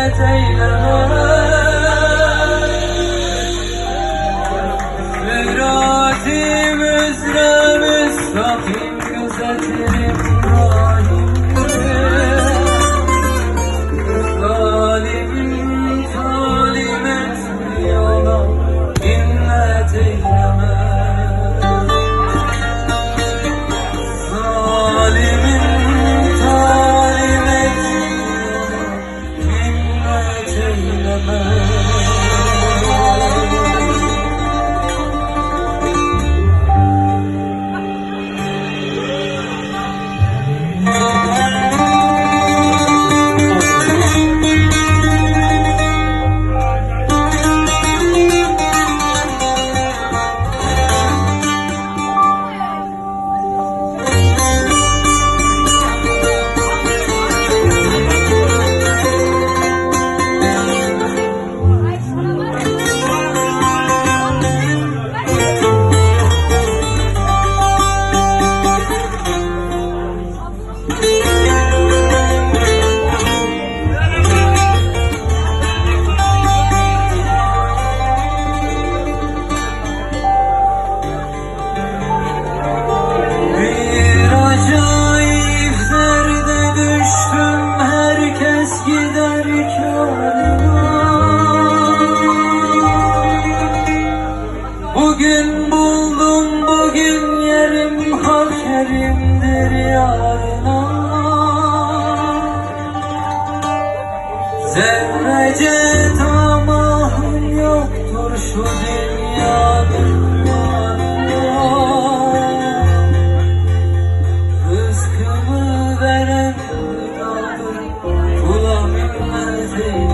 minnet eyleme. Müratim üzre müstakim gözetirim rahimde. Zalim talim etmeyana minnet eyleme. Zalimin talim etmeyana minnet eyleme. Gider kârına. Bugün buldum, bugün yerim hakerimdir yarına. Zerrece tamahım yoktur şu dünyanın varına. Rızkımı veren kula minnet eyleme.